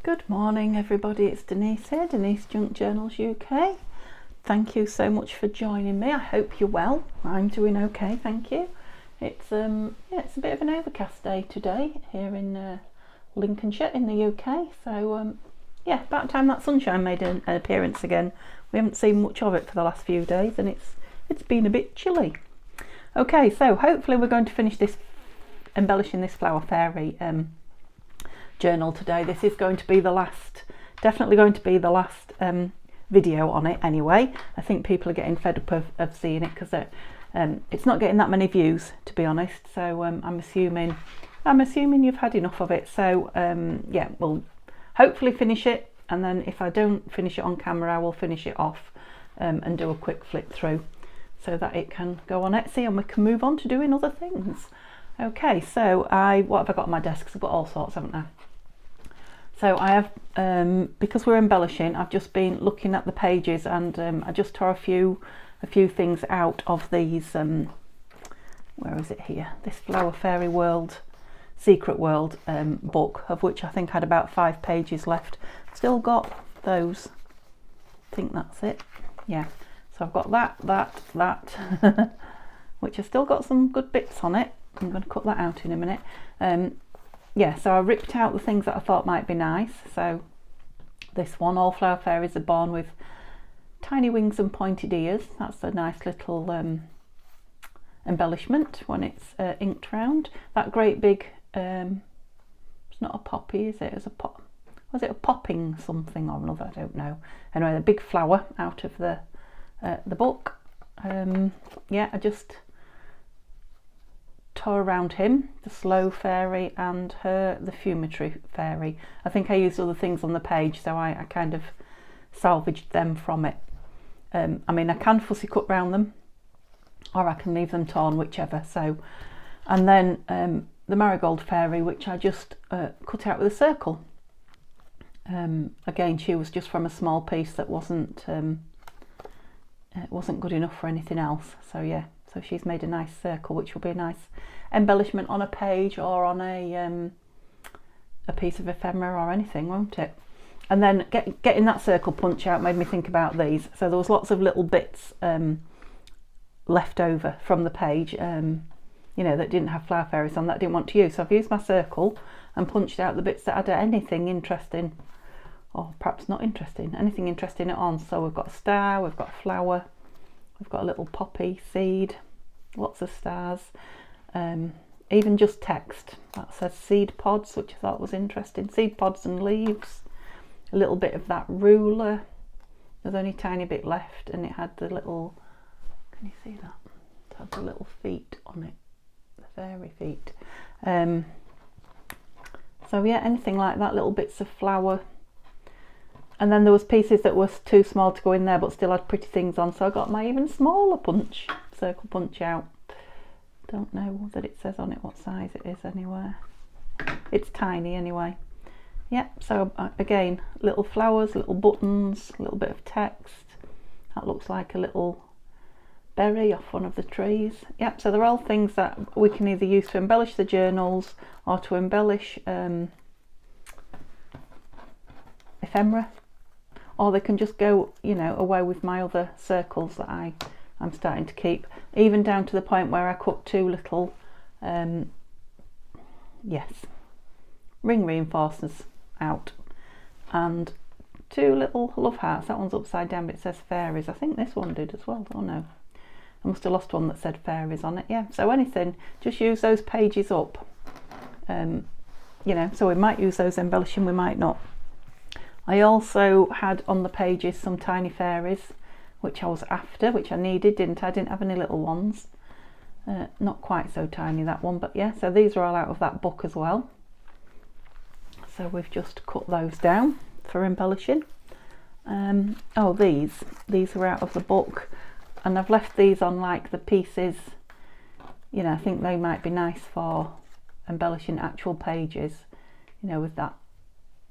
Good morning everybody, it's Denise here, Denise Junk Journals UK. Thank you so much for joining me. I hope you're well. I'm doing okay, thank you. It's it's a bit of an overcast day today here in Lincolnshire in the UK. So yeah, about time that sunshine made an appearance again. We haven't seen much of it for the last few days and it's been a bit chilly. Okay, so hopefully we're going to finish this embellishing this flower fairy journal today. This is going to be the last, definitely going to be the last video on it anyway. I think people are getting fed up of seeing it because it's not getting that many views, to be honest. So I'm assuming you've had enough of it. So yeah, we'll hopefully finish it, and then if I don't finish it on camera I will finish it off and do a quick flip through so that it can go on Etsy and we can move on to doing other things. Okay, so what have I got on my desk? 'Cause I've got all sorts, haven't I? So I have, because we're embellishing, I've just been looking at the pages, and I just tore a few things out of these, where is it here? This Flower Fairy World, Secret World book, of which I think had about 5 pages left. Still got those, I think that's it, yeah. So I've got that, which has still got some good bits on it. I'm going to cut that out in a minute. Yeah, so I ripped out the things that I thought might be nice. So this one, all flower fairies are born with tiny wings and pointed ears. That's a nice little embellishment when it's inked round. That great big, it's not a poppy, is it? It's a pop. Was it a popping something or another? I don't know. Anyway, the big flower out of the book. Yeah, I just tore around him, the slow fairy, and her, the ephemera fairy. I think I used other things on the page, so I kind of salvaged them from it. I mean, I can fussy cut round them, or I can leave them torn, whichever. So, and then the marigold fairy, which I just cut out with a circle. Again, she was just from a small piece that wasn't good enough for anything else. So yeah. So she's made a nice circle, which will be a nice embellishment on a page or on a piece of ephemera or anything, won't it? And then getting that circle punch out made me think about these. So there was lots of little bits left over from the page, you know, that didn't have flower fairies on, that I didn't want to use. So I've used my circle and punched out the bits that had anything interesting, or perhaps not interesting, anything interesting on. So we've got a star, we've got a flower, we've got a little poppy seed, lots of stars, even just text that says seed pods, which I thought was interesting. Seed pods and leaves, a little bit of that ruler. There's only a tiny bit left, and it had the little, can you see that? It had the little feet on it, the fairy feet. So yeah, anything like that, little bits of flower. And then there was pieces that were too small to go in there but still had pretty things on, so I got my even smaller circle punch out. Don't know that it says on it what size it is anywhere. It's tiny anyway. Yep, so again, little flowers, little buttons, a little bit of text. That looks like a little berry off one of the trees. Yep, so they're all things that we can either use to embellish the journals or to embellish ephemera. Or they can just go, you know, away with my other circles that I'm starting to keep, even down to the point where I cut 2 little, yes, ring reinforcers out, and 2 little love hearts. That one's upside down, but it says fairies. I think this one did as well. Oh no, I must have lost one that said fairies on it. Yeah, so anything, just use those pages up. You know, so we might use those embellishing, we might not. I also had on the pages some tiny fairies, which I was after, which I needed, didn't I? I didn't have any little ones. Not quite so tiny, that one, but yeah, so these are all out of that book as well. So we've just cut those down for embellishing. Oh, these are out of the book, and I've left these on like the pieces, you know, I think they might be nice for embellishing actual pages, you know, with that,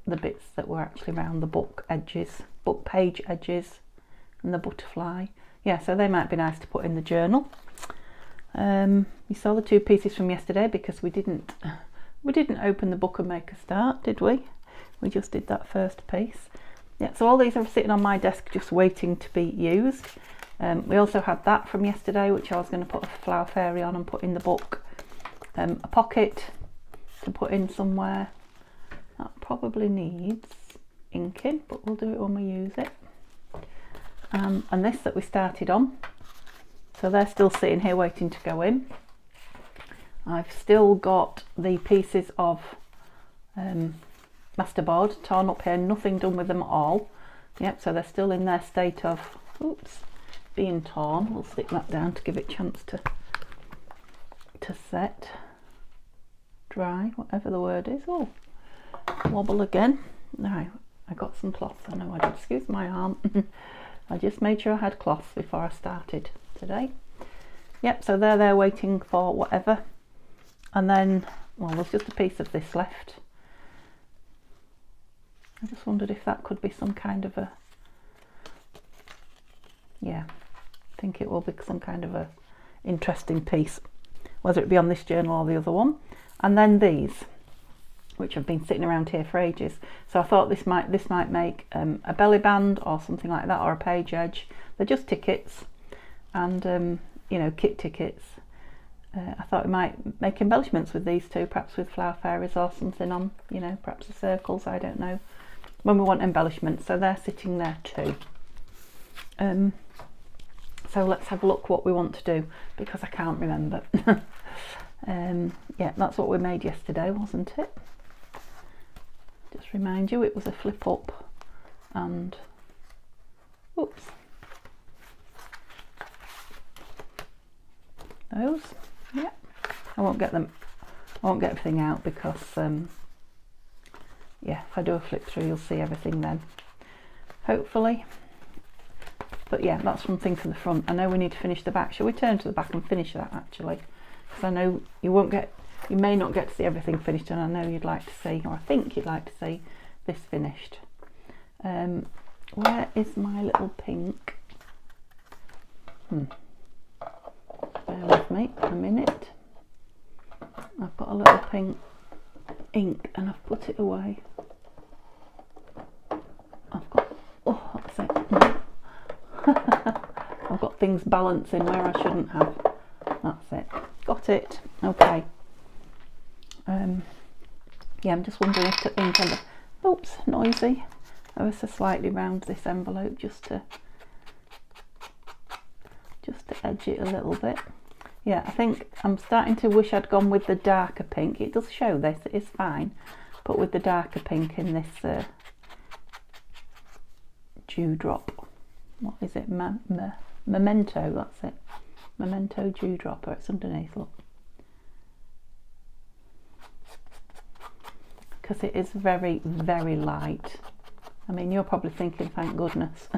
the bits that were actually around the book edges, book page edges, and the butterfly. Yeah, so they might be nice to put in the journal. You saw the 2 pieces from yesterday because we didn't open the book and make a start, did we? We just did that first piece. Yeah, so all these are sitting on my desk just waiting to be used. We also had that from yesterday, which I was going to put a flower fairy on and put in the book. A pocket to put in somewhere. That probably needs inking, but we'll do it when we use it. And this that we started on, so they're still sitting here waiting to go in. I've still got the pieces of masterboard torn up here, nothing done with them at all. Yep, so they're still in their state of being torn. We'll stick that down to give it a chance to set, dry, whatever the word is. Oh, wobble again. Now I got some cloth. I know I did. Excuse my arm. I just made sure I had cloth before I started today. Yep, so they're there waiting for whatever. And then, well, there's just a piece of this left. I just wondered if that could be some kind of a, yeah, I think it will be some kind of a interesting piece, whether it be on this journal or the other one. And then these, which have been sitting around here for ages. So I thought this might make a belly band or something like that, or a page edge. They're just tickets, and you know, kit tickets. I thought we might make embellishments with these two, perhaps with flower fairies or something on, you know, perhaps the circles, I don't know, when we want embellishments. So they're sitting there too. So let's have a look what we want to do, because I can't remember. Yeah, that's what we made yesterday, wasn't it? Just remind you, it was a flip up and oops, those. Yeah, I won't get everything out because yeah, if I do a flip through you'll see everything then, hopefully. But yeah, that's one thing for the front. I know we need to finish the back. Shall we turn to the back and finish that actually? Because I know you may not get to see everything finished, and I know you'd like to see, or I think you'd like to see this finished. Where is my little pink? Bear with me a minute. I've got a little pink ink and I've put it away. I've got, oh, that's it. I've got things balancing where I shouldn't have. That's it. Got it. Okay. Yeah, I'm just wondering if to ink on the, oops, noisy, ever so slightly round this envelope just to edge it a little bit. Yeah, I think I'm starting to wish I'd gone with the darker pink. It does show this, it is fine, but with the darker pink in this dewdrop. What is it? Memento, that's it. Memento dewdropper, it's underneath, look. Because it is very, very light. I mean, you're probably thinking, thank goodness,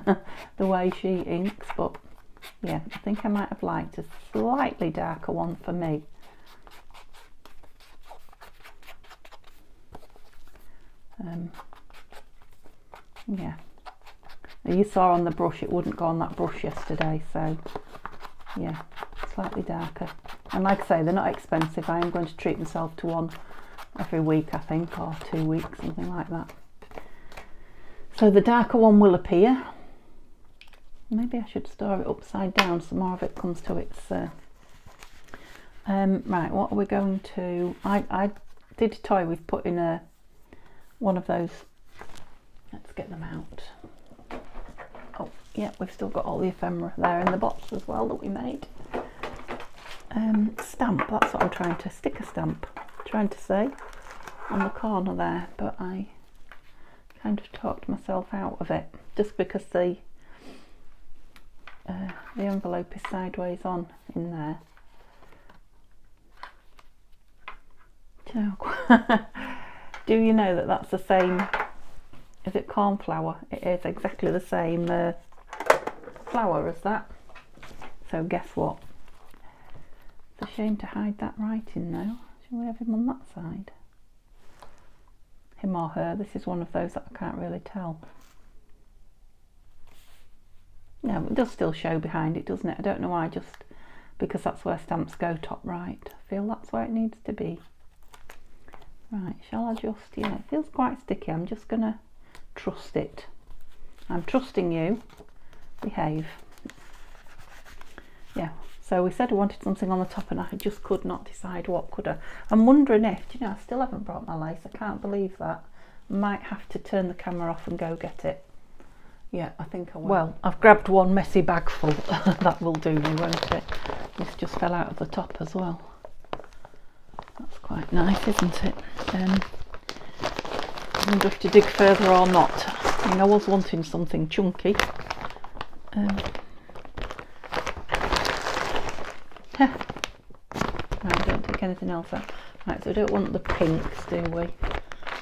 the way she inks, but yeah, I think I might have liked a slightly darker one for me. Yeah, you saw on the brush it wouldn't go on that brush yesterday, so yeah, slightly darker. And like I say, they're not expensive. I am going to treat myself to one every week, I think, or 2 weeks, something like that. So the darker one will appear. Maybe I should store it upside down so more of it comes to its right, what are we going to, I did toy with putting one of those, let's get them out. Oh yeah, we've still got all the ephemera there in the box as well that we made. Stamp, that's what I'm trying to, stick a stamp, trying to say, on the corner there, but I kind of talked myself out of it just because the envelope is sideways on in there. Do you know that that's the same, is it cornflower? It is exactly the same flower as that. So guess what? It's a shame to hide that writing now. Shall we have him on that side? Him or her, this is one of those that I can't really tell. No, it does still show behind it, doesn't it? I don't know why, just because that's where stamps go, top right. I feel that's where it needs to be. Right, shall I just, yeah, it feels quite sticky. I'm just gonna trust it. I'm trusting you. Behave. Yeah, so we said we wanted something on the top and I just could not decide what, could I? I'm wondering if, do you know, I still haven't brought my lace. I can't believe that. Might have to turn the camera off and go get it. Yeah, I think I will. Well, I've grabbed one messy bag full. That will do me, won't it? This just fell out of the top as well. That's quite nice, isn't it? I wonder if to dig further or not. I mean, I was wanting something chunky. Right, don't take anything else out. Right, so we don't want the pinks, do we?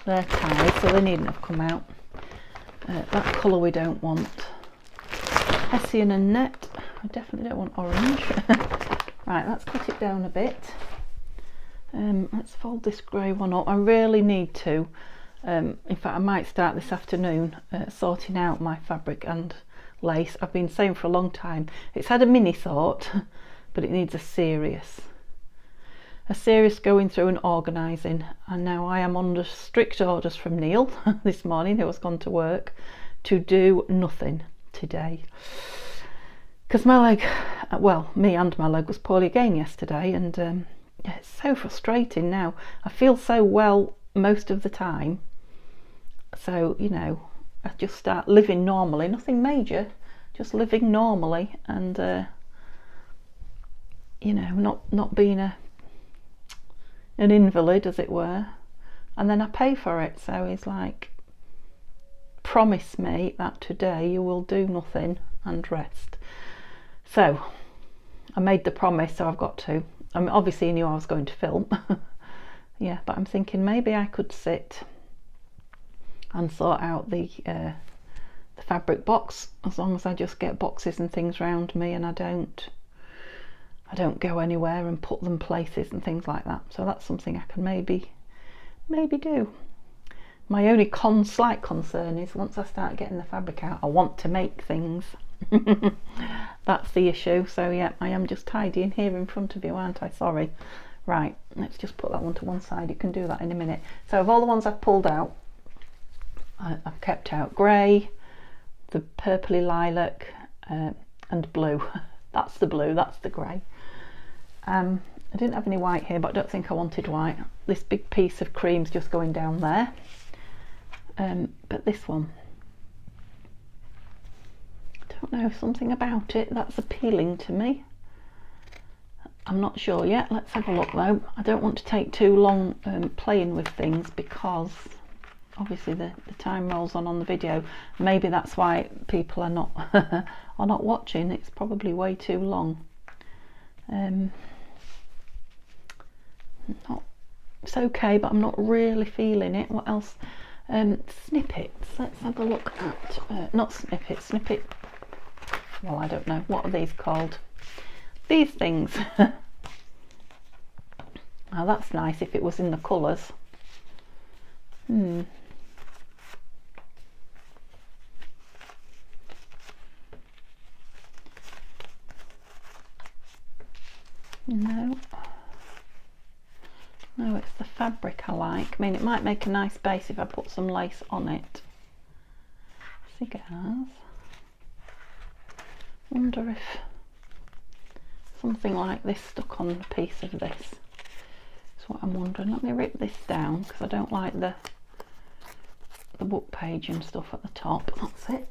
They're tied, so they needn't have come out. That colour we don't want. Hessian and net. I definitely don't want orange. Right, let's cut it down a bit. Let's fold this grey one up. I really need to. In fact, I might start this afternoon sorting out my fabric and lace. I've been saying for a long time it's had a mini sort, but it needs a serious going through and organising. And now I am under strict orders from Neil this morning, who has gone to work, to do nothing today because my leg, well, me and my leg was poorly again yesterday, and it's so frustrating now. I feel so well most of the time, so you know, I just start living normally, nothing major, just living normally, and you know, not being an invalid, as it were. And then I pay for it, so he's like, promise me that today you will do nothing and rest. So I made the promise, so I've got to. I mean, obviously he knew I was going to film. Yeah, but I'm thinking maybe I could sit and sort out the fabric box, as long as I just get boxes and things around me and I don't go anywhere and put them places and things like that. So that's something I can maybe do. My only slight concern is once I start getting the fabric out, I want to make things. That's the issue. So yeah, I am just tidying here in front of you, aren't I? Sorry. Right, let's just put that one to one side. You can do that in a minute. So of all the ones I've pulled out, I've kept out grey, the purpley lilac, and blue. That's the blue, that's the grey. I didn't have any white here, but I don't think I wanted white. This big piece of cream's just going down there. But this one, I don't know, something about it that's appealing to me. I'm not sure yet. Let's have a look though. I don't want to take too long playing with things, because obviously the time rolls on the video. Maybe that's why people are not are not watching. It's probably way too long. It's okay, but I'm not really feeling it. What else? Snippets. Let's have a look at not snippets. Snippet. Well, I don't know. What are these called? These things. Now that's nice if it was in the colours. No, it's the fabric I like. I mean, it might make a nice base if I put some lace on it. Cigars. Wonder if something like this stuck on a piece of this. That's what I'm wondering. Let me rip this down, because I don't like the book page and stuff at the top. That's it.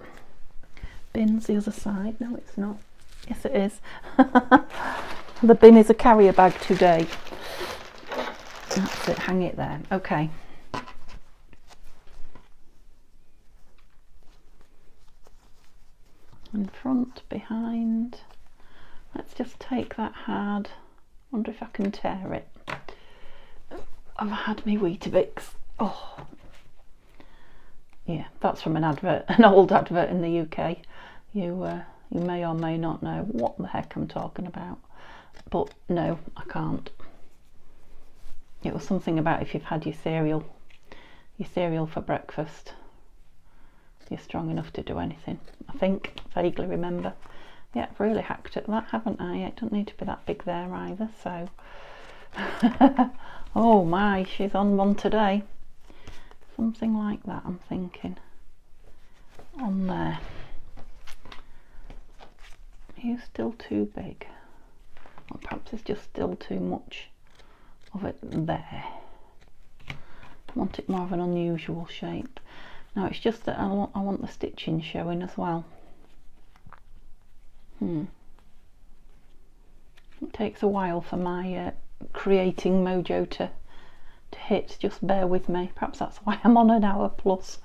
Bin's the other side. No, it's not. Yes, it is. The bin is a carrier bag today. That's it, hang it there. Okay. In front, behind. Let's just take that hard. Wonder if I can tear it. I've had me Weetabix. Oh. Yeah, that's from an advert, an old advert in the UK. You may or may not know what the heck I'm talking about. But no, I can't. It was something about if you've had your cereal for breakfast, you're strong enough to do anything. I think, vaguely remember. Yeah, I've really hacked at that, haven't I? It doesn't need to be that big there either, so Oh my, she's on one today. Something like that, I'm thinking. On there. Are you still too big? Or perhaps it's just still too much of it there. I want it more of an unusual shape. Now it's just that I want the stitching showing as well. It takes a while for my creating mojo to hit, just bear with me. Perhaps that's why I'm on an hour plus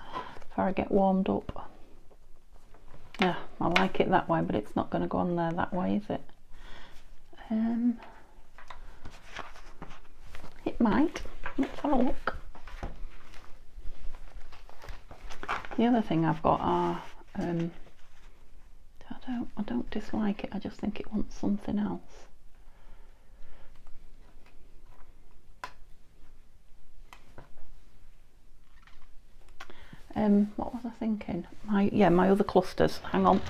before I get warmed up. Yeah, I like it that way, but it's not going to go on there that way, is it? It might. Let's have a look. The other thing I've got are I don't dislike it, I just think it wants something else. What was I thinking? My other clusters. Hang on.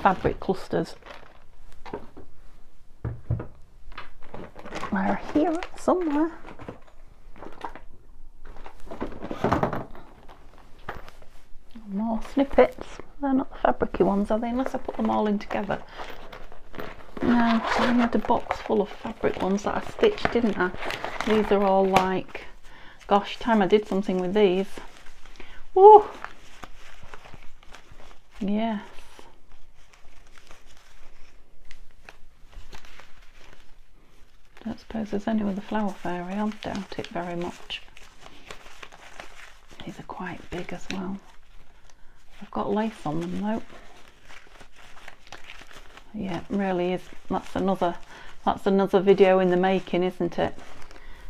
Fabric clusters. They're here somewhere. More snippets. They're not the fabricy ones, are they? Unless I put them all in together. No, I had a box full of fabric ones that I stitched, didn't I? These are all like, gosh, time I did something with these. Woo! Yes. Don't suppose there's any with the flower fairy. I doubt it very much. These are quite big as well. I've got lace on them though. Yeah, it really is. That's another video in the making, isn't it?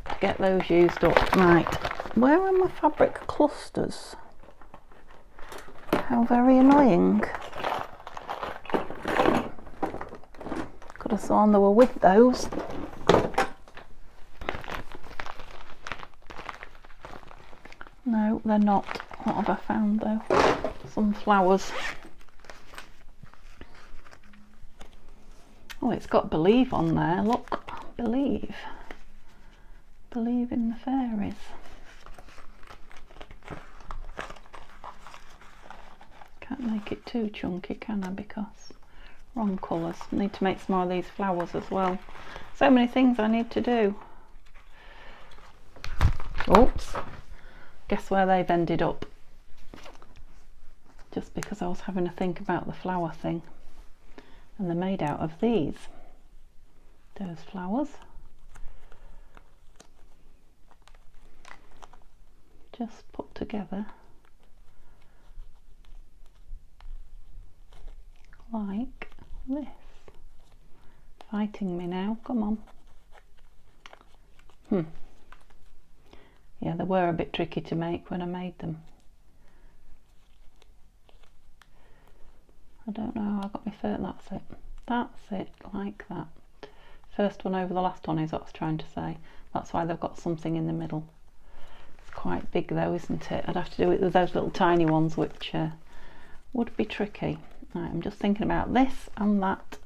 To get those used up. Right, where are my fabric clusters? How very annoying. Could have sworn they were with those. No, they're not. What have I found though? Some flowers. Oh, it's got believe on there. Look, believe. Believe in the fairies. Can't make it too chunky, can I? Because wrong colours. Need to make some more of these flowers as well. So many things I need to do. Oops. Guess where they've ended up? Just because I was having a think about the flower thing. And they're made out of these. Those flowers. Just put together. Like this. Fighting me now, come on. Yeah, they were a bit tricky to make when I made them. I don't know how I got my first, that's it, like that. First one over the last one is what I was trying to say. That's why they've got something in the middle. It's quite big though, isn't it? I'd have to do it with those little tiny ones, which would be tricky. Right, I'm just thinking about this and that.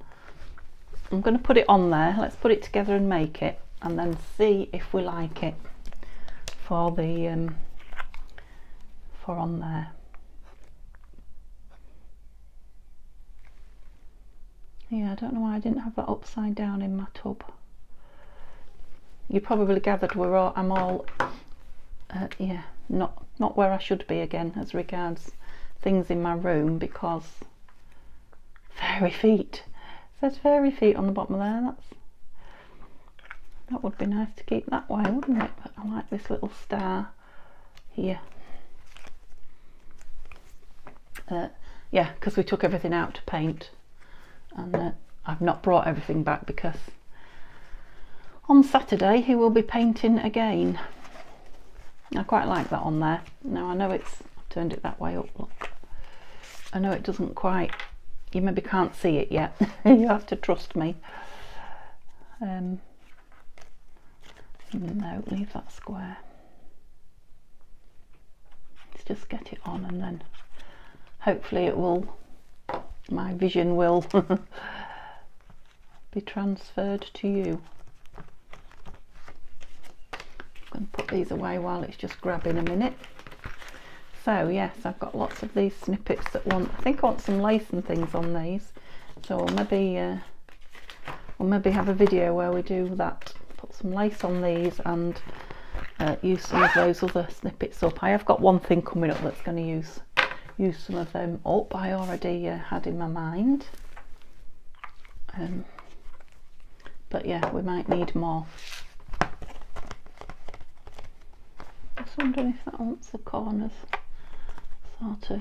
I'm going to put it on there. Let's put it together and make it, and then see if we like it for the for on there. Yeah, I don't know why I didn't have that upside down in my tub. You probably gathered I'm all yeah, not where I should be again as regards things in my room, because fairy feet. It says fairy feet on the bottom of there. That would be nice to keep that way, wouldn't it? But I like this little star here. Yeah, because we took everything out to paint, and I've not brought everything back because on Saturday he will be painting again. I quite like that on there. Now I know I've turned it that way up, look. I know it doesn't quite, you maybe can't see it yet. You have to trust me. No, leave that square. Let's just get it on, and then hopefully my vision will be transferred to you. going to put these away while it's just grabbing a minute. So yes, I've got lots of these snippets that want, I think I want some lace and things on these. So we'll maybe have a video where we do that. Put some lace on these and use some of those other snippets up. I have got one thing coming up that's going to use some of them up. I already had in my mind. But yeah, we might need more. Just wondering if that wants the corners sort of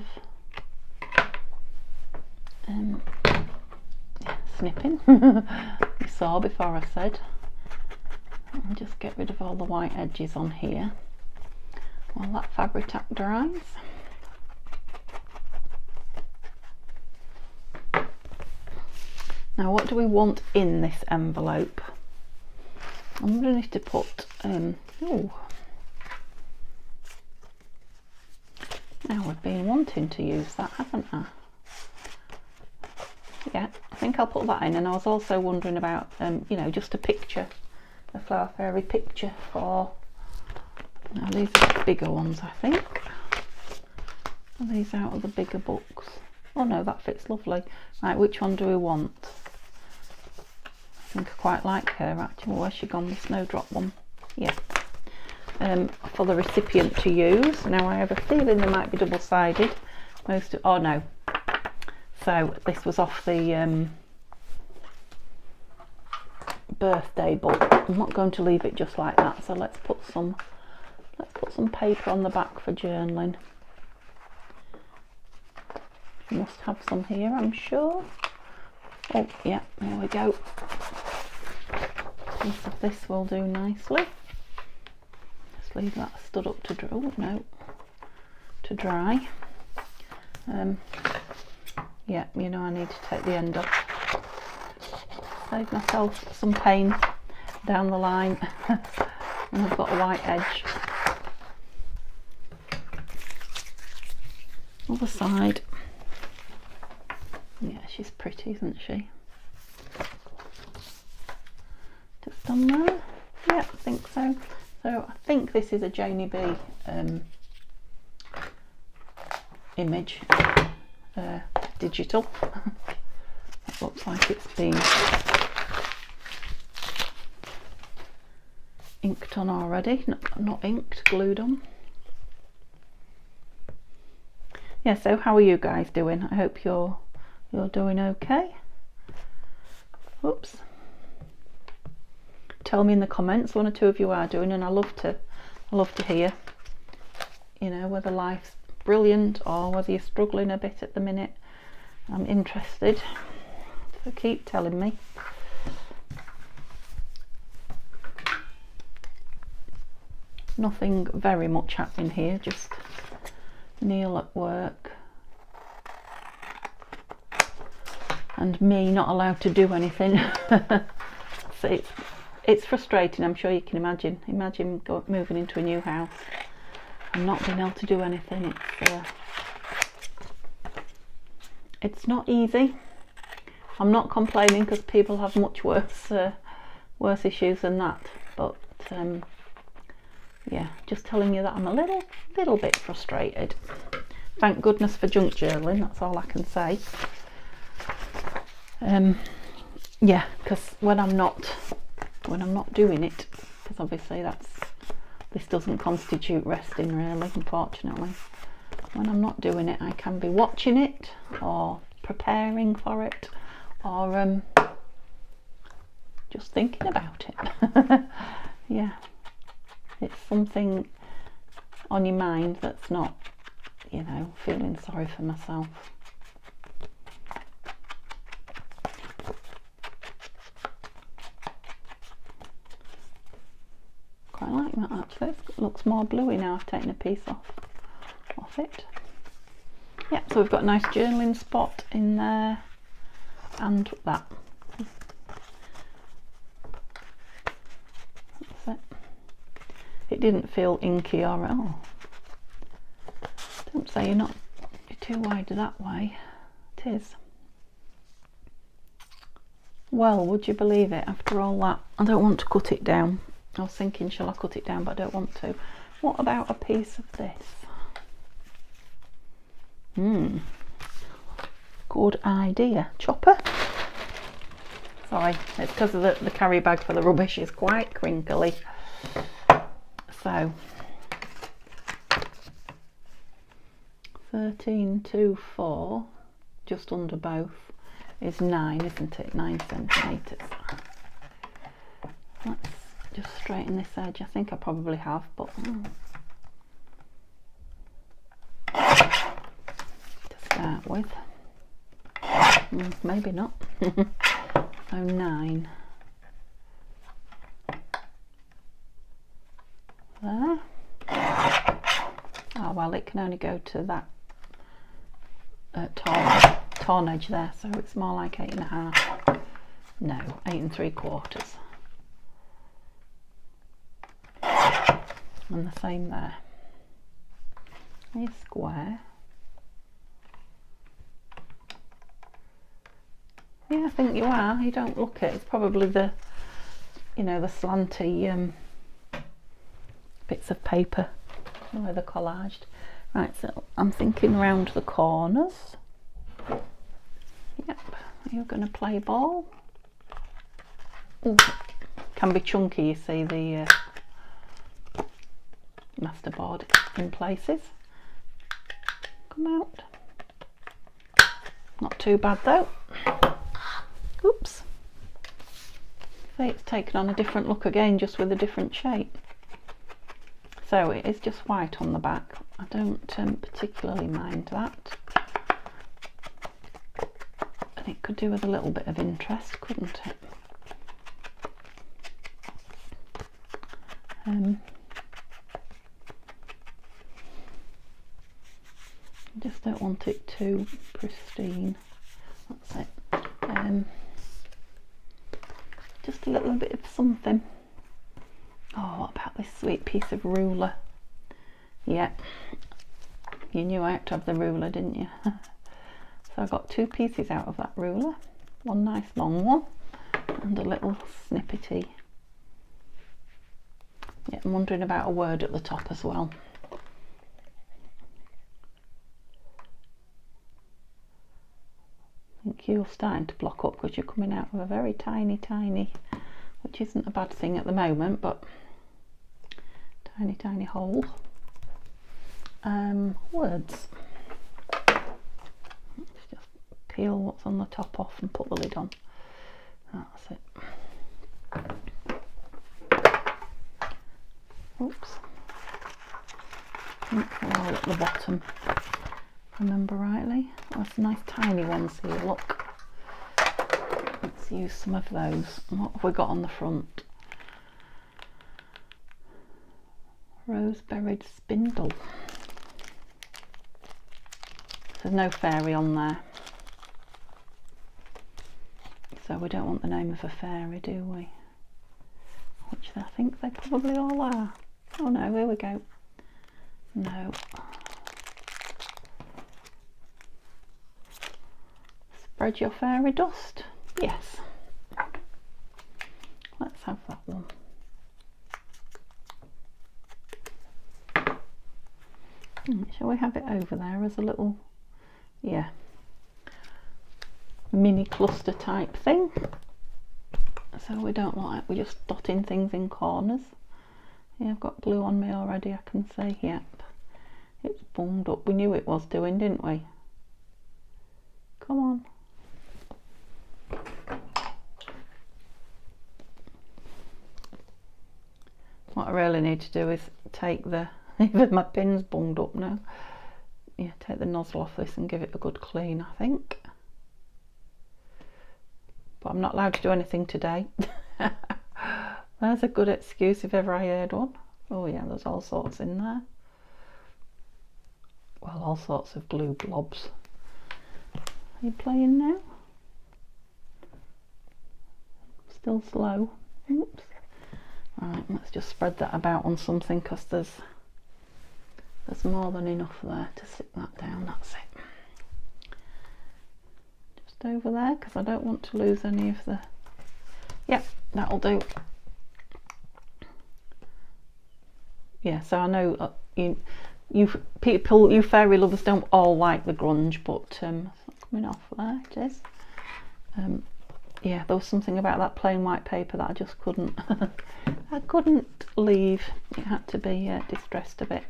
snipping. You saw before I said. I'll just get rid of all the white edges on here while that fabric tack dries. Now, what do we want in this envelope? I'm going to need to put now we've been wanting to use that, haven't I? Yeah, I think I'll put that in. And I was also wondering about you know, just a picture, a Flower Fairy picture for, now these are the bigger ones, I think. Are these out of the bigger books? Oh no, that fits lovely. Right, which one do we want? I think I quite like her actually. Where's she gone, the snowdrop one? Yeah. For the recipient to use. Now I have a feeling they might be double-sided. Oh no. So this was off the birthday book. I'm not going to leave it just like that, so let's put some paper on the back for journaling. You must have some here, I'm sure. Oh yeah, there we go. Piece of this will do nicely. Just leave that stood up to dry. Oh no, to dry. Yeah, you know, I need to take the end off. Save myself some pain down the line. And I've got a white edge. Other side. Yeah, she's pretty, isn't she? Just on there. Yeah, I think so. So I think this is a Janie B image. Digital. It looks like it's been inked on already. Not inked, glued on. Yeah, so how are you guys doing? I hope you're doing okay. Oops. Tell me in the comments, one or two of you are doing, and I love to hear, you know, whether life's brilliant or whether you're struggling a bit at the minute. I'm interested, so keep telling me. Nothing very much happening here, just Neil at work and me not allowed to do anything. So it's frustrating, I'm sure you can imagine. Imagine moving into a new house and not being able to do anything. It's not easy. I'm not complaining because people have much worse issues than that, but yeah, just telling you that I'm a little bit frustrated. Thank goodness for junk journaling, that's all I can say. Yeah, because when I'm not doing it, because obviously this doesn't constitute resting really, unfortunately. When I'm not doing it, I can be watching it or preparing for it or just thinking about it. Yeah, it's something on your mind that's not, you know, feeling sorry for myself. Quite like that actually. It looks more bluey now I've taken a piece off it. Yeah, so we've got a nice journaling spot in there and that. That's it. It didn't feel inky or don't say you're too wide that way. It is. Well, would you believe it, after all that, I don't want to cut it down. I was thinking, shall I cut it down, but I don't want to. What about a piece of this? Good idea. Chopper. Sorry, it's because of the carry bag for the rubbish is quite crinkly. So 13 to 4, just under both, is 9, isn't it? 9 centimetres. Let's just straighten this edge. I think I probably have, but to start with, maybe not. So 9 there. Oh well, it can only go to that torn edge there, so it's more like 8.5. No, 8 3/4. And the same there. Are you square? Yeah, I think you are. You don't look it. It's probably the, you know, the slanty bits of paper, the way they're collaged. Right, so I'm thinking around the corners. Yep, you're going to play ball. Ooh, can be chunky, you see, the masterboard in places. Come out. Not too bad though. Oops. See, it's taken on a different look again, just with a different shape. So it is just white on the back. I don't particularly mind that. And it could do with a little bit of interest, couldn't it? I just don't want it too pristine. That's it. Just a little bit of something. Oh, what about this sweet piece of ruler? Yeah, you knew I had to have the ruler, didn't you? So I got 2 pieces out of that ruler. One nice long one and a little snippety. Yeah, I'm wondering about a word at the top as well. I think you're starting to block up because you're coming out of a very tiny, which isn't a bad thing at the moment, but tiny hole. Words. Let's just peel what's on the top off and put the lid on. That's it. Oops. All at the bottom. Remember rightly? Oh, some nice tiny ones here, look. Let's use some of those. What have we got on the front? Rose berried spindle. There's no fairy on there. So we don't want the name of a fairy, do we? Which I think they probably all are. Oh no, here we go. No. Spread your fairy dust. Yes. Let's have that one. Shall we have it over there as a little, yeah, mini cluster type thing? So we don't like, we're just dotting things in corners. Yeah, I've got glue on me already, I can see. Yep. It's bunged up. We knew it was doing, didn't we? Come on. What I really need to do is take the, even my pin's bunged up now. Yeah, take the nozzle off this and give it a good clean, I think. But I'm not allowed to do anything today. There's a good excuse if ever I heard one. Oh yeah, there's all sorts in there. Well, all sorts of glue blobs. Are you playing now? Still slow. Oops. Right, let's just spread that about on something because there's more than enough there to stick that down. That's it. Just over there because I don't want to lose any of the... Yep, that'll do. yeah, so I know you people, you fairy lovers don't all like the grunge, but coming off there it is. Yeah, there was something about that plain white paper that I just couldn't I couldn't leave. It had to be distressed a bit.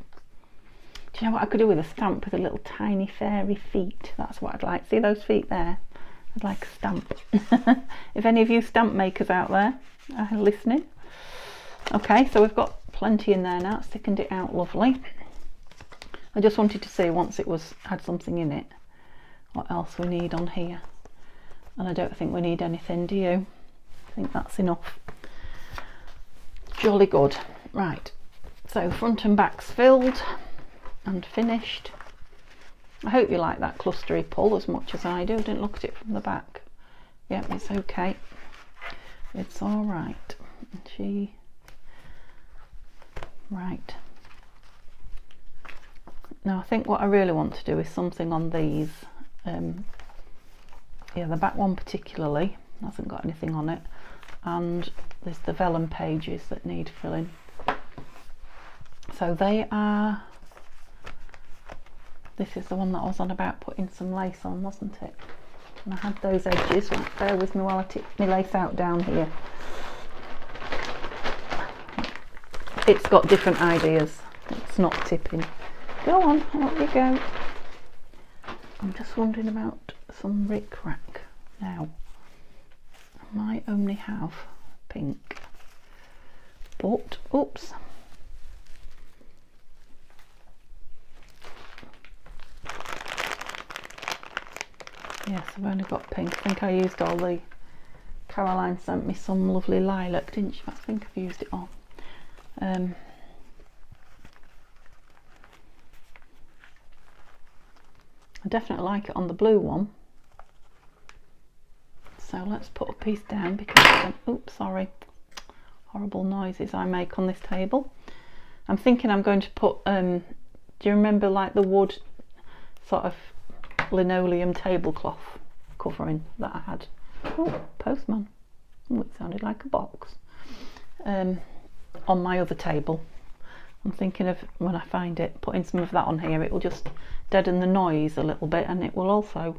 Do you know what I could do with a stamp with a little tiny fairy feet? That's what I'd like. See those feet there? I'd like a stamp. If any of you stamp makers out there are listening. Okay, so we've got plenty in there now. It's thickened it out lovely. I just wanted to see, once it had something in it, what else we need on here. And I don't think we need anything, do you? I think that's enough. Jolly good. Right, so front and back's filled and finished. I hope you like that clustery pull as much as I do. I didn't look at it from the back. Yep, it's okay. It's all right. Right. Now I think what I really want to do is something on these. Yeah, the back one particularly hasn't got anything on it, and there's the vellum pages that need filling. So they are, this is the one that I was on about putting some lace on, wasn't it? And I had those edges. Right, bear with me while I tip my lace out down here. It's got different ideas. It's not tipping. Go on, out you go. I'm just wondering about some ric-rac now. I might only have pink, but oops. Yes, I've only got pink. I think I used all the, Caroline sent me some lovely lilac, didn't she? I think I've used it all. I definitely like it on the blue one. So let's put a piece down because, oops, sorry, horrible noises I make on this table. I'm thinking I'm going to put, do you remember like the wood sort of linoleum tablecloth covering that I had? Oh, postman. Oh, it sounded like a box. On my other table. I'm thinking of, when I find it, putting some of that on here. It will just deaden the noise a little bit, and it will also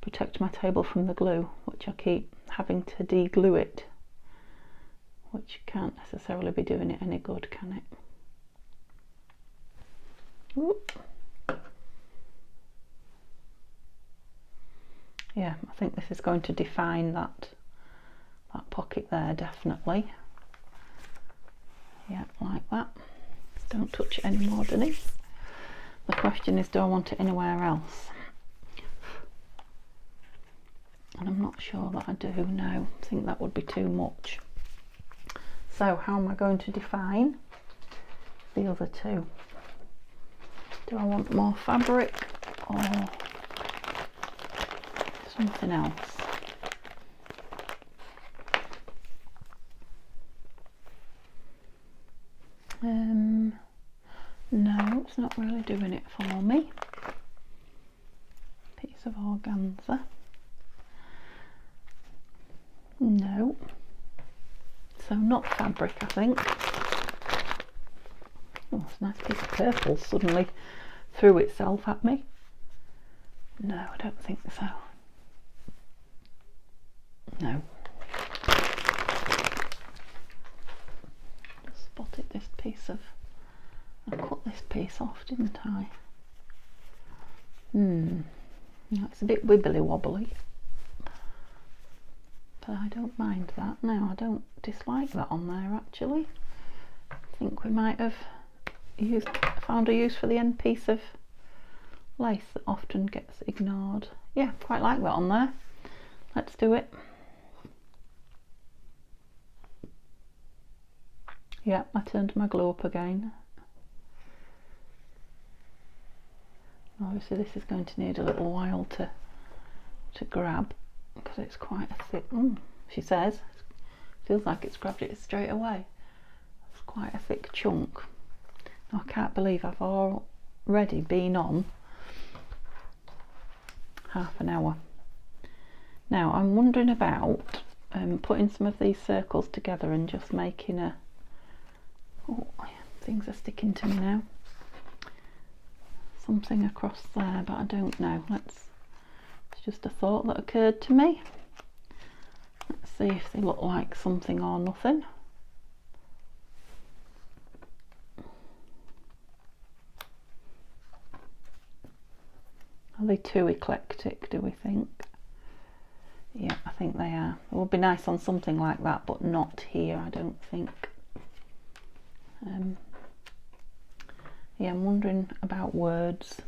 protect my table from the glue, which I keep having to de-glue it, which can't necessarily be doing it any good, can it? Whoop. Yeah, I think this is going to define that pocket there, definitely. Yeah, like that. Don't touch it anymore, Denise. The question is, do I want it anywhere else? And I'm not sure that I do. No, I think that would be too much. So how am I going to define the other two? Do I want more fabric or something else? No, it's not really doing it for me. Piece of organza. No. So not fabric, I think. Oh, it's a nice piece of purple suddenly threw itself at me. No, I don't think so. No. Just spotted this piece of, I cut this piece off, didn't I? It's a bit wibbly wobbly, but I don't mind that. No, I don't dislike that on there actually. I think we might have found a use for the end piece of lace that often gets ignored. Yeah, quite like that on there. Let's do it. Yeah, I turned my glue up again. Obviously this is going to need a little while to grab because it's quite a thick, she says, feels like it's grabbed it straight away. It's quite a thick chunk. I can't believe I've already been on half an hour. Now I'm wondering about putting some of these circles together and just making a, oh, things are sticking to me now. Something across there, but I don't know. It's just a thought that occurred to me. Let's see if they look like something or nothing. Are they too eclectic, do we think? Yeah, I think they are. It would be nice on something like that, but not here, I don't think. Yeah, I'm wondering about words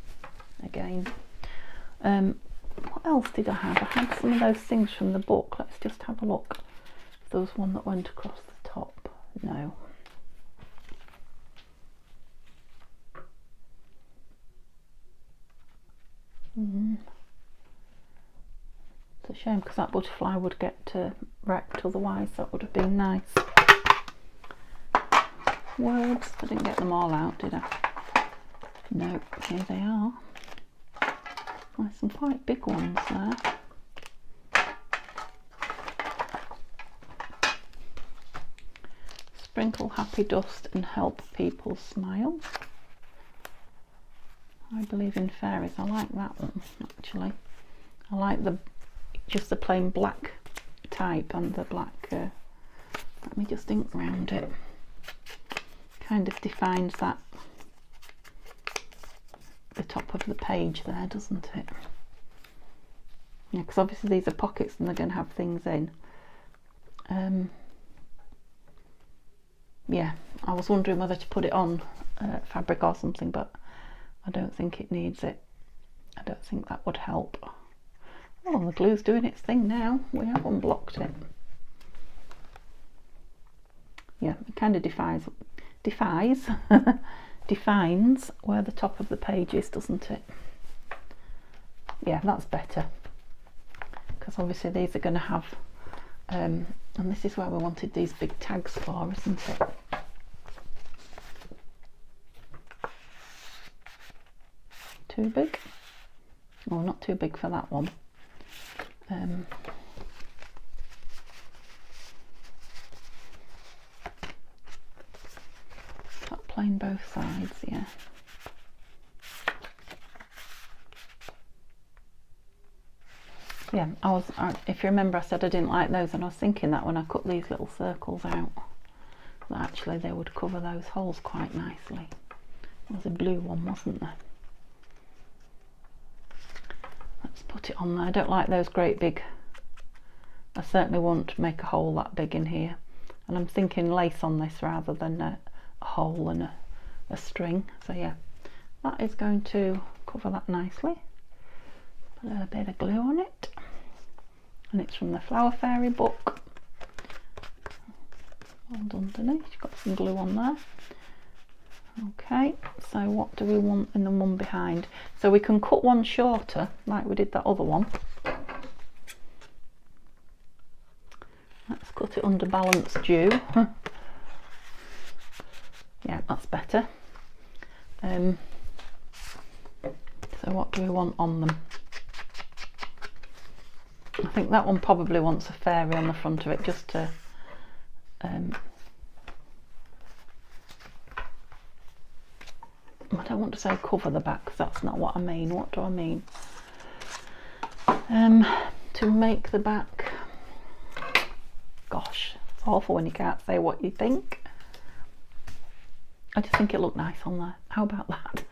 again. What else did I have? I had some of those things from the book. Let's just have a look. If there was one that went across the top. No. It's a shame because that butterfly would get wrecked otherwise. That would have been nice. Words. I didn't get them all out, did I? No, here they are. There's some quite big ones there. Sprinkle happy dust and help people smile. I believe in fairies. I like that one actually. I like just the plain black type and the black. Let me just ink round it. Kind of defines that. The top of the page there, doesn't it? Yeah, because obviously these are pockets and they're going to have things in. Yeah, I was wondering whether to put it on fabric or something, but I don't think it needs it. I don't think that would help. Oh, the glue's doing its thing now. We have unblocked it. Yeah, it kind of defines where the top of the page is, doesn't it? Yeah, that's better, because obviously these are going to have and this is where we wanted these big tags for, isn't it? Too big? Oh, not too big for that one. Top plain both sides, yeah. Yeah, if you remember, I said I didn't like those, and I was thinking that when I cut these little circles out, that actually they would cover those holes quite nicely. There was a blue one, wasn't there? Let's put it on there. I don't like those great big, I certainly won't make a hole that big in here. And I'm thinking lace on this rather than a hole and a string. So yeah, that is going to cover that nicely. Put a bit of glue on it. And it's from the Flower Fairy book. And underneath, you've got some glue on there. Okay, so what do we want in the one behind? So we can cut one shorter, like we did that other one. Let's cut it under balance due. Yeah, that's better. So what do we want on them? I think that one probably wants a fairy on the front of it, just to I don't want to say cover the back, because that's not what I mean. What do I mean? To make the back, gosh, it's awful when you can't say what you think. I just think it looked nice on there. How about that?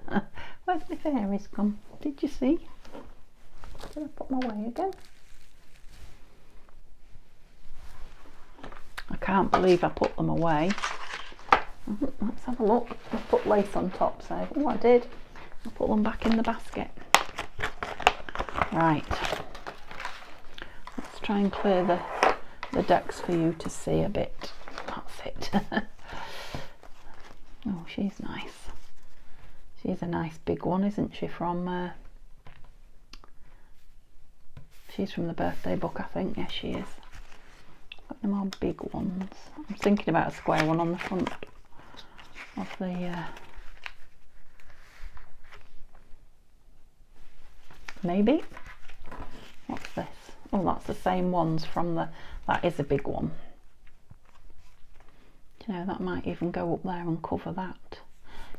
Where's the fairies gone? Did you see? Did I put them away again? I can't believe I put them away. Let's have a look. I put lace on top, so oh, I did. I'll put them back in the basket. Right. Let's try and clear the decks for you to see a bit. That's it. Oh, she's nice. She's a nice big one, isn't she? She's from the birthday book, I think. Yes, she is. Got them all big ones. I'm thinking about a square one on the front of the maybe. What's this? Oh, that's the same ones from that is a big one. Do you know, that might even go up there and cover that.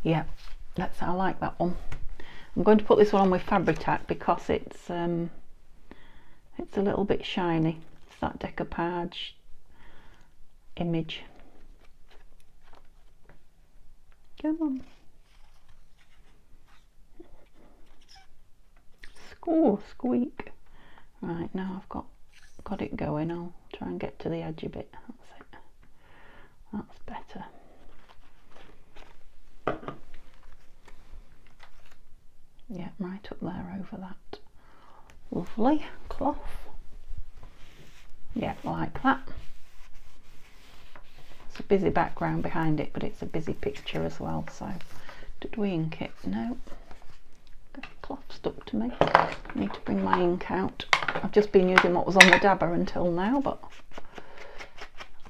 Yeah, I like that one. I'm going to put this one on with Fabri-Tac because it's a little bit shiny. It's that decoupage image. Come on. Squeak. Right, now I've got it going. I'll try and get to the edge a bit. That's it. That's better. Yeah, right up there over that lovely cloth. Yeah, like that. It's a busy background behind it, but it's a busy picture as well. So, did we ink it? No. Got the cloth stuck to me. I need to bring my ink out. I've just been using what was on the dabber until now, but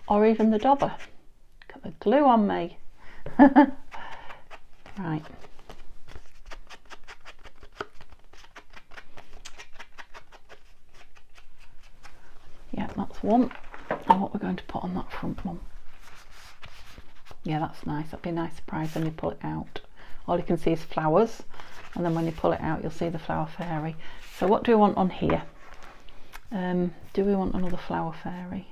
or even the dauber. Got the glue on me. Right. Yeah, that's one. And what we're going to put on that front one. Yeah, that's nice. That'll be a nice surprise when you pull it out. All you can see is flowers, and then when you pull it out you'll see the flower fairy. So what do we want on here? Do we want another flower fairy?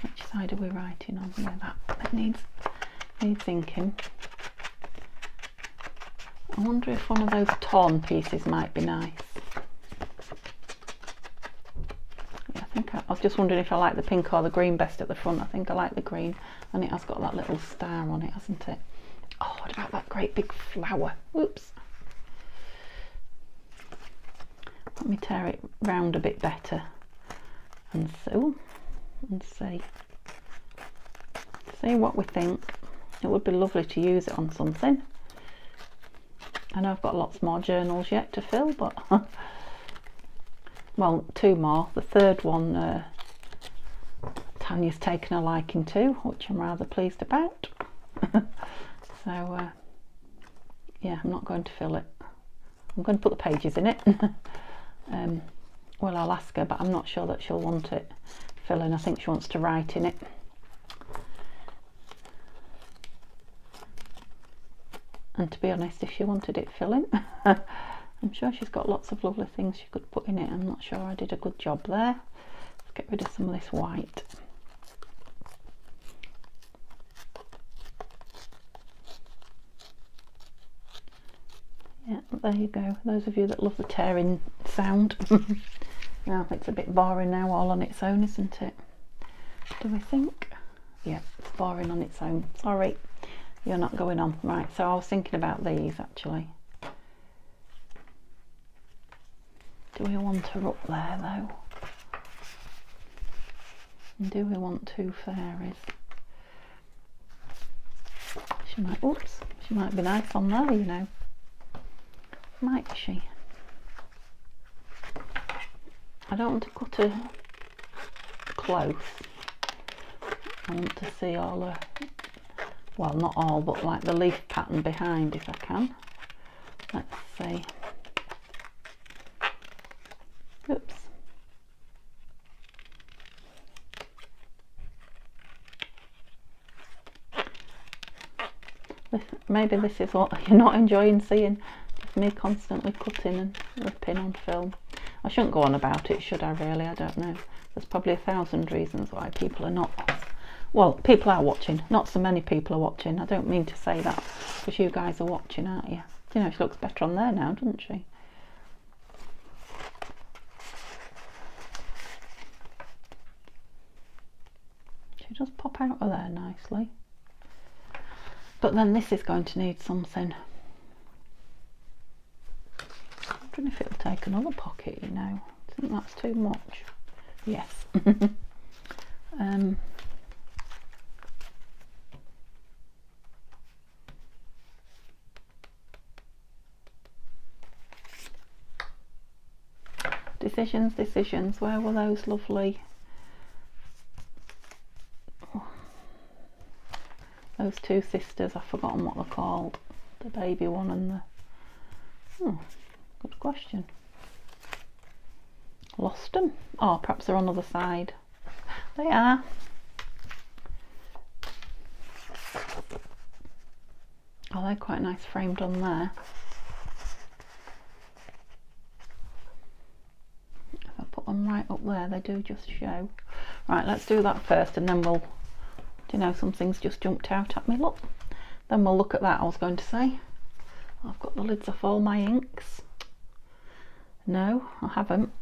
Which side are we writing on? Yeah, that needs inking. I wonder if one of those torn pieces might be nice. Yeah, I was just wondering if I like the pink or the green best at the front. I think I like the green, and it has got that little star on it, hasn't it? Oh, what about that great big flower? Whoops. Let me tear it round a bit better and so and see what we think. It would be lovely to use it on something. I know I've got lots more journals yet to fill, but well, 2 more. The third one Tania's taken a liking to, which I'm rather pleased about. So yeah, I'm not going to fill it. I'm going to put the pages in it. Well, I'll ask her, but I'm not sure that she'll want it filling. I think she wants to write in it. And to be honest, if she wanted it filling, I'm sure she's got lots of lovely things she could put in it. I'm not sure I did a good job there. Let's get rid of some of this white. Yeah, there you go. Those of you that love the tearing sound. Now it's a bit boring now all on its own, isn't it? Do we think? Yeah, it's boring on its own. Sorry, you're not going on. Right, so I was thinking about these actually. Do we want her up there though? And do we want 2 fairies? She might be nice on there, you know. Might she? I don't want to cut her close. I want to see all her, well, not all, but like the leaf pattern behind if I can. Let's see. Oops. Maybe this is what you're not enjoying seeing, just me constantly cutting and ripping on film. I shouldn't go on about it, should I really? I don't know. There's probably 1,000 reasons why people are not, well, people are watching, not so many people are watching. I don't mean to say that, because you guys are watching, aren't you? You know, she looks better on there now, doesn't she? She does pop out of there nicely. But then this is going to need something. I don't know if it'll take another pocket, you know. I think that's too much. Yes. Decisions. Where were those lovely? Those 2 sisters, I've forgotten what they're called. The baby one and the... Oh, good question. Lost them. Oh, perhaps they're on the other side. They are. Oh, they're quite nice framed on there. If I put them right up there, they do just show. Right, let's do that first, and then we'll, do you know, something's just jumped out at me, look. Then we'll look at that, I was going to say. I've got the lids off all my inks. No, I haven't.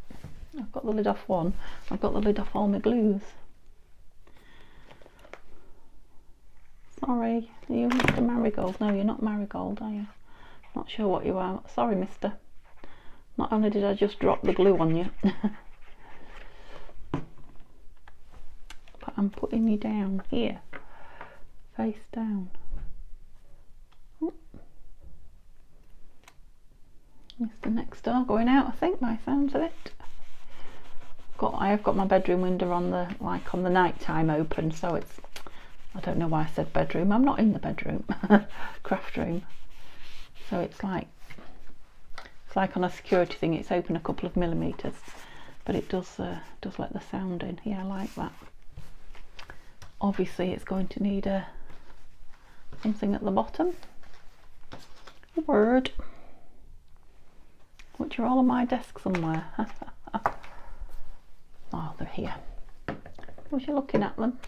I've got the lid off one. I've got the lid off all my glues. Sorry, are you Mr. Marigold? No, you're not Marigold, are you? Not sure what you are. Sorry, mister. Not only did I just drop the glue on you, but I'm putting you down here, face down. Oh. Mr. Next Door going out, I think, by sounds of it. I have got my bedroom window on the, like, on the night time open, so it's, I don't know why I said bedroom. I'm not in the bedroom. Craft room. So it's like on a security thing. It's open a couple of millimeters, but it does let the sound in. Yeah, I like that. Obviously, it's going to need something at the bottom. A word, which are all on my desk somewhere. Oh, they're here. Was you looking at them?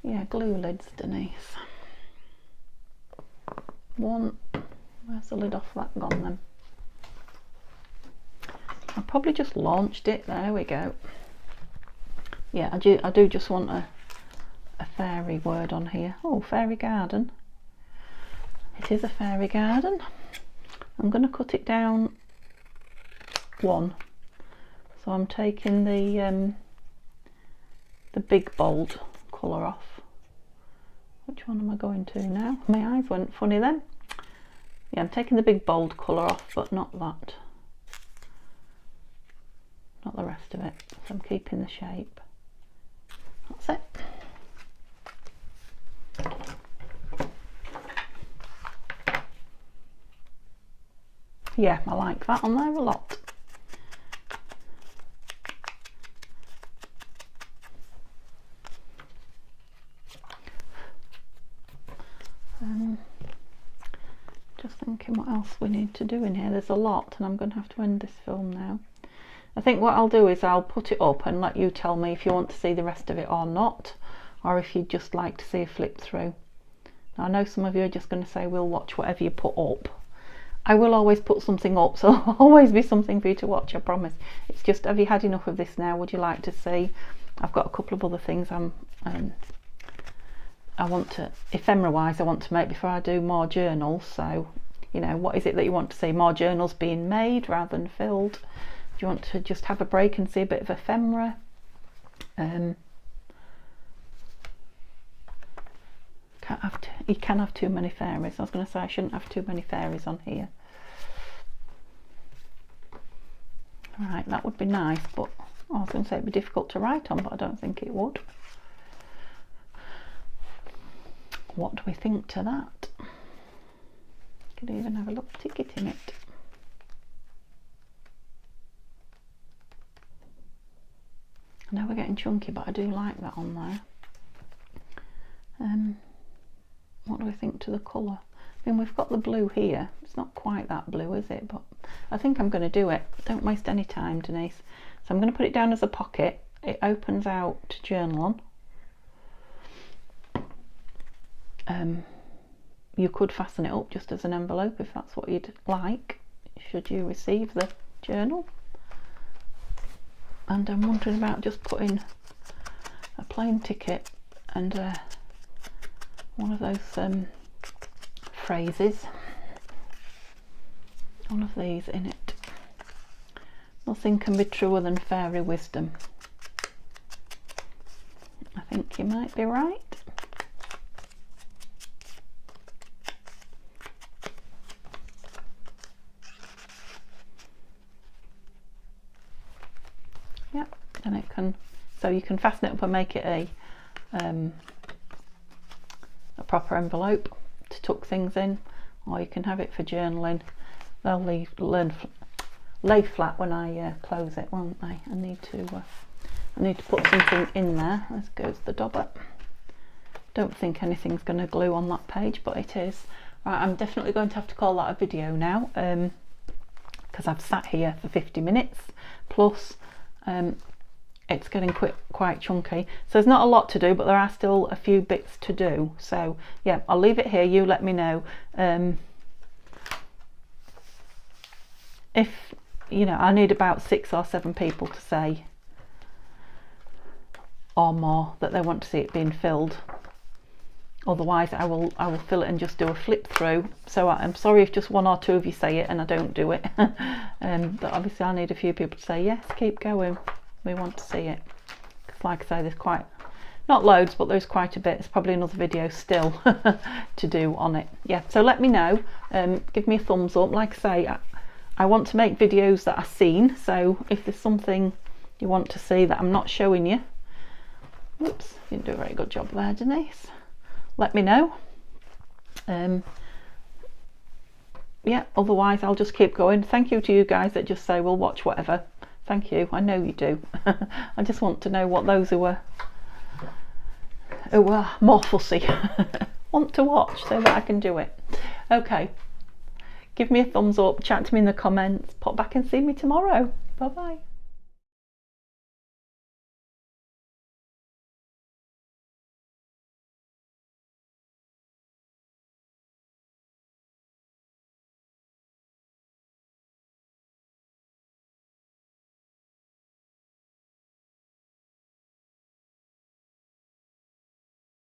Yeah, glue lids, Denise. One. Where's the lid off that gone then? I probably just launched it. There we go. Yeah, I do just want a fairy word on here. Oh, fairy garden. It is a fairy garden. I'm going to cut it down one. So I'm taking the big bold colour off. Which one am I going to now? My eyes went funny then. Yeah, I'm taking the big bold colour off, but not that. Not the rest of it. So I'm keeping the shape. That's it. Yeah, I like that on there a lot. Just thinking what else we need to do in here. There's a lot, and I'm going to have to end this film now. I think what I'll do is I'll put it up and let you tell me if you want to see the rest of it or not, or if you'd just like to see a flip through. Now, I know some of you are just going to say we'll watch whatever you put up. I will always put something up, so there'll always be something for you to watch, I promise. It's just, have you had enough of this now? Would you like to see? I've got a couple of other things I want to, ephemera wise, I want to make before I do more journals. So, you know, what is it that you want to see? More journals being made rather than filled? Do you want to just have a break and see a bit of ephemera? You can have too many fairies. I was going to say I shouldn't have too many fairies on here. Right, that would be nice, but I was going to say it'd be difficult to write on, but I don't think it would. What do we think to that? Could even have a little ticket in it. I know we're getting chunky, but I do like that on there. What do we think to the colour? I mean, we've got the blue here. It's not quite that blue, is it? But I think I'm going to do it. Don't waste any time, Denise. So I'm going to put it down as a pocket. It opens out to journal on. You could fasten it up just as an envelope if that's what you'd like, should you receive the journal. And I'm wondering about just putting a plain ticket and one of those phrases, one of these in it. Nothing can be truer than fairy wisdom. I think you might be right. Yep, and it can, so you can fasten it up and make it a proper envelope to tuck things in, or you can have it for journaling. They'll lay flat when I close it, won't they? I need to put something in there. There goes the dobber. Don't think anything's going to glue on that page, but it is. Right, I'm definitely going to have to call that a video now, because I've sat here for 50 minutes plus. It's getting quite chunky, so there's not a lot to do, but there are still a few bits to do. So yeah, I'll leave it here. You let me know if you know. I need about 6 or 7 people to say, or more, that they want to see it being filled. Otherwise I will fill it and just do a flip through. So I'm sorry if just 1 or 2 of you say it and I don't do it. But obviously I need a few people to say yes, keep going, we want to see it. Because like I say, there's quite, not loads, but there's quite a bit. There's probably another video still to do on it. Yeah, so let me know, give me a thumbs up. Like I say, I want to make videos that are seen, so if there's something you want to see that I'm not showing you, whoops, didn't do a very good job there, Denise, let me know. Yeah, otherwise I'll just keep going. Thank you to you guys that just say we'll watch whatever. Thank you, I know you do. I just want to know what those who are more fussy want to watch, so that I can do it. Okay, give me a thumbs up, chat to me in the comments, pop back and see me tomorrow. Bye bye.